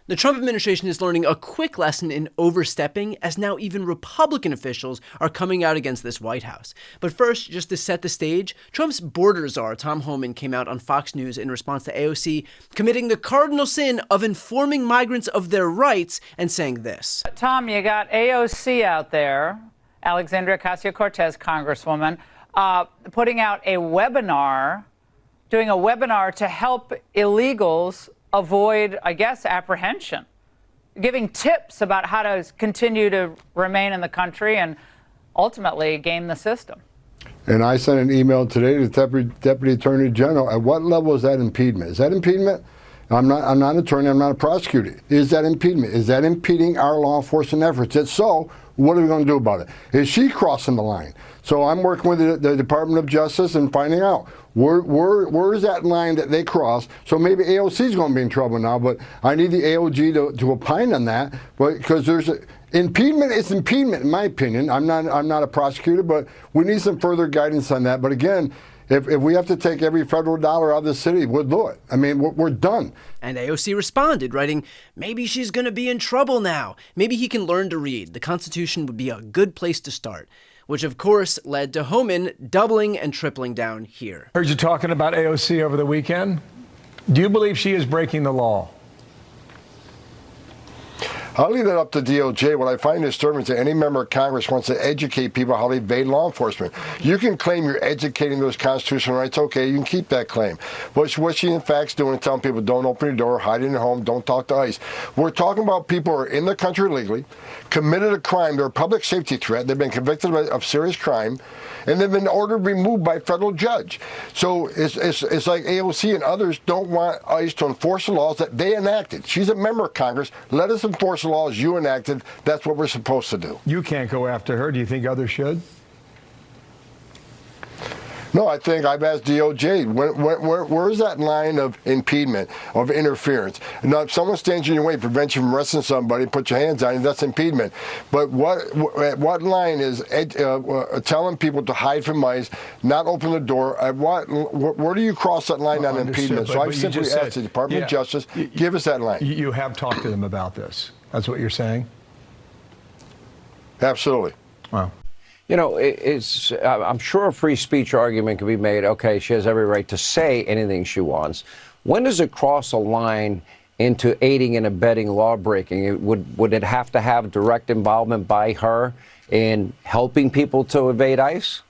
The Trump administration is learning a quick lesson in overstepping, as now even Republican officials are coming out against this White House. But first, just to set the stage, Trump's border czar, Tom Homan, came out on Fox News in response to AOC committing the cardinal sin of informing migrants of their rights and saying this. Tom, you got AOC out there, Alexandria Ocasio-Cortez, Congresswoman, putting out a webinar, doing a webinar to help illegals avoid, I guess, apprehension, giving tips about how to continue to remain in the country and ultimately game the system. And I sent an email today to the Deputy Attorney General. At what level is that impediment? Is that impediment? I'm not an attorney. I'm not a prosecutor. Is that impediment? Is that impeding our law enforcement efforts? If so, what are we going to do about it? Is she crossing the line? So I'm working with the Department of Justice and finding out where is that line that they cross. So maybe AOC is going to be in trouble now, but I need the AOG to opine on that. But because there's impediment is impediment, in my opinion. I'm not a prosecutor, but we need some further guidance on that. But again, if we have to take every federal dollar out of the city, we'll do it. I mean, we're done. And AOC responded, writing, maybe she's going to be in trouble now. Maybe he can learn to read. The Constitution would be a good place to start. Which, of course, led to Homan doubling and tripling down here. Heard you talking about AOC over the weekend. Do you believe she is breaking the law? I'll leave that up to DOJ. What I find disturbing is that any member of Congress wants to educate people how to evade law enforcement. You can claim you're educating those constitutional rights. Okay, you can keep that claim. But what she in fact is doing is telling people don't open your door, hide in your home, don't talk to ICE. We're talking about people who are in the country illegally, committed a crime, they're a public safety threat, they've been convicted of serious crime, and they've been ordered removed by a federal judge. So it's like AOC and others don't want ICE to enforce the laws that they enacted. She's a member of Congress. Let us enforce the laws you enacted. That's what we're supposed to do. You can't go after her. Do you think others should? No, I think I've asked DOJ, where's that line of impediment, of interference? Now, if someone stands in your way, prevents you from arresting somebody, put your hands on you, that's impediment. But what line is telling people to hide from ICE, not open the door? Where do you cross that line on impediment? So I've simply asked the Department of Justice, give us that line. You have talked to them about this. That's what you're saying? Absolutely. Wow. You know, I'm sure a free speech argument can be made. Okay, she has every right to say anything she wants. When does it cross a line into aiding and abetting lawbreaking? Would it have to have direct involvement by her in helping people to evade ICE?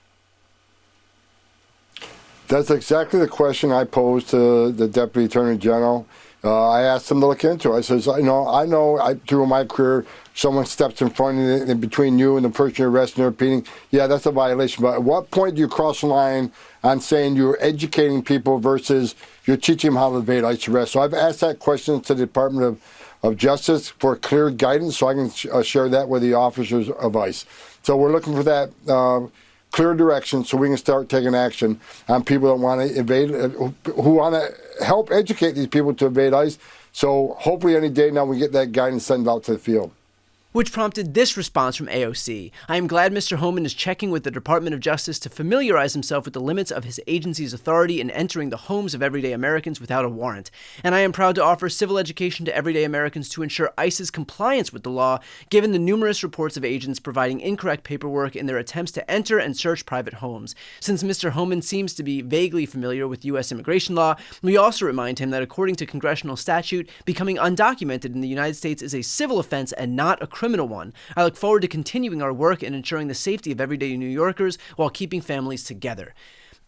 That's exactly the question I posed to the Deputy Attorney General. I asked him to look into it. I says, I know through my career, someone steps in front of you, in between you and the person you're arresting or repeating. Yeah, that's a violation. But at what point do you cross the line on saying you're educating people versus you're teaching them how to evade ICE arrest? So I've asked that question to the Department of Justice for clear guidance so I can share that with the officers of ICE. So we're looking for that clear direction so we can start taking action on people that want to evade, who want to help educate these people to evade ICE. So hopefully any day now we get that guidance sent out to the field. Which prompted this response from AOC. I am glad Mr. Homan is checking with the Department of Justice to familiarize himself with the limits of his agency's authority in entering the homes of everyday Americans without a warrant. And I am proud to offer civil education to everyday Americans to ensure ICE's compliance with the law, given the numerous reports of agents providing incorrect paperwork in their attempts to enter and search private homes. Since Mr. Homan seems to be vaguely familiar with U.S. immigration law, we also remind him that according to congressional statute, becoming undocumented in the United States is a civil offense and not a criminal one. I look forward to continuing our work in ensuring the safety of everyday New Yorkers while keeping families together.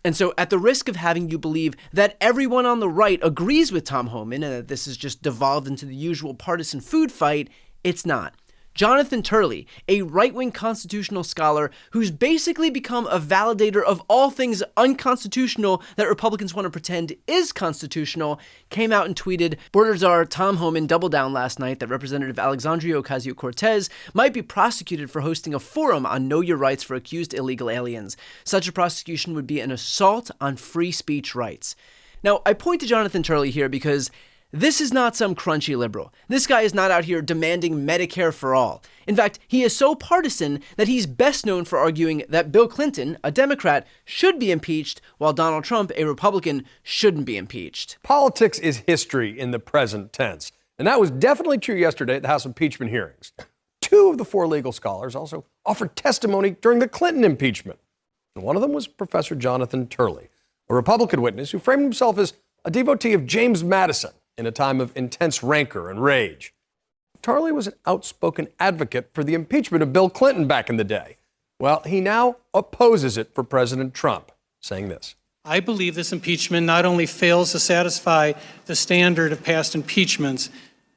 And so, at the risk of having you believe that everyone on the right agrees with Tom Homan and that this has just devolved into the usual partisan food fight, it's not. Jonathan Turley, a right-wing constitutional scholar who's basically become a validator of all things unconstitutional that Republicans want to pretend is constitutional, came out and tweeted, Border czar Tom Homan doubled down last night that Representative Alexandria Ocasio-Cortez might be prosecuted for hosting a forum on Know Your Rights for accused illegal aliens. Such a prosecution would be an assault on free speech rights. Now, I point to Jonathan Turley here because this is not some crunchy liberal. This guy is not out here demanding Medicare for all. In fact, he is so partisan that he's best known for arguing that Bill Clinton, a Democrat, should be impeached, while Donald Trump, a Republican, shouldn't be impeached. Politics is history in the present tense. And that was definitely true yesterday at the House impeachment hearings. Two of the four legal scholars also offered testimony during the Clinton impeachment. And one of them was Professor Jonathan Turley, a Republican witness who framed himself as a devotee of James Madison in a time of intense rancor and rage. Turley was an outspoken advocate for the impeachment of Bill Clinton back in the day. Well, he now opposes it for President Trump, saying this. I believe this impeachment not only fails to satisfy the standard of past impeachments,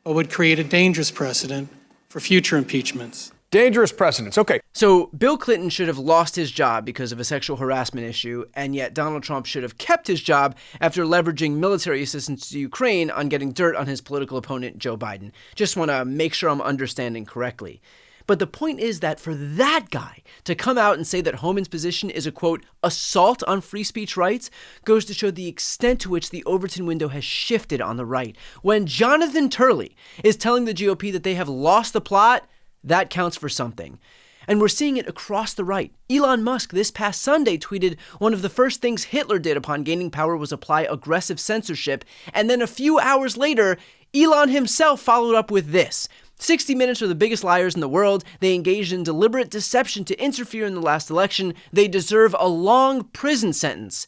but would create a dangerous precedent for future impeachments. Dangerous precedents. Okay. So Bill Clinton should have lost his job because of a sexual harassment issue, and yet Donald Trump should have kept his job after leveraging military assistance to Ukraine on getting dirt on his political opponent, Joe Biden. Just want to make sure I'm understanding correctly. But the point is that for that guy to come out and say that Homan's position is a, quote, assault on free speech rights goes to show the extent to which the Overton window has shifted on the right. When Jonathan Turley is telling the GOP that they have lost the plot, that counts for something. And we're seeing it across the right. Elon Musk this past Sunday tweeted one of the first things Hitler did upon gaining power was apply aggressive censorship. And then a few hours later, Elon himself followed up with this. 60 Minutes are the biggest liars in the world. They engaged in deliberate deception to interfere in the last election. They deserve a long prison sentence.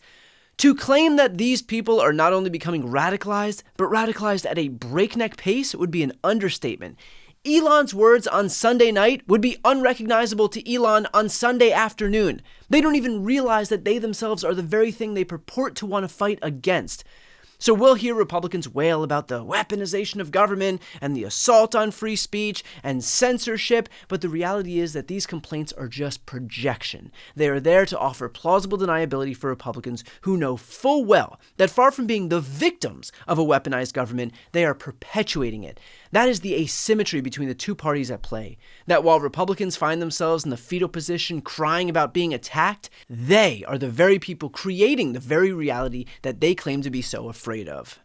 To claim that these people are not only becoming radicalized, but radicalized at a breakneck pace would be an understatement. Elon's words on Sunday night would be unrecognizable to Elon on Sunday afternoon. They don't even realize that they themselves are the very thing they purport to want to fight against. So we'll hear Republicans wail about the weaponization of government and the assault on free speech and censorship, but the reality is that these complaints are just projection. They are there to offer plausible deniability for Republicans who know full well that far from being the victims of a weaponized government, they are perpetuating it. That is the asymmetry between the two parties at play. That while Republicans find themselves in the fetal position crying about being attacked, they are the very people creating the very reality that they claim to be so afraid of.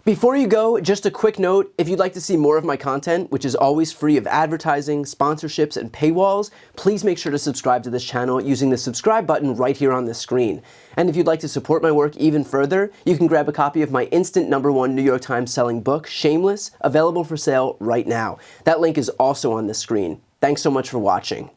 Before you go, just a quick note, if you'd like to see more of my content, which is always free of advertising, sponsorships, and paywalls, please make sure to subscribe to this channel using the subscribe button right here on the screen. And if you'd like to support my work even further, you can grab a copy of my instant #1 New York Times selling book, Shameless, available for sale right now. That link is also on the screen. Thanks so much for watching.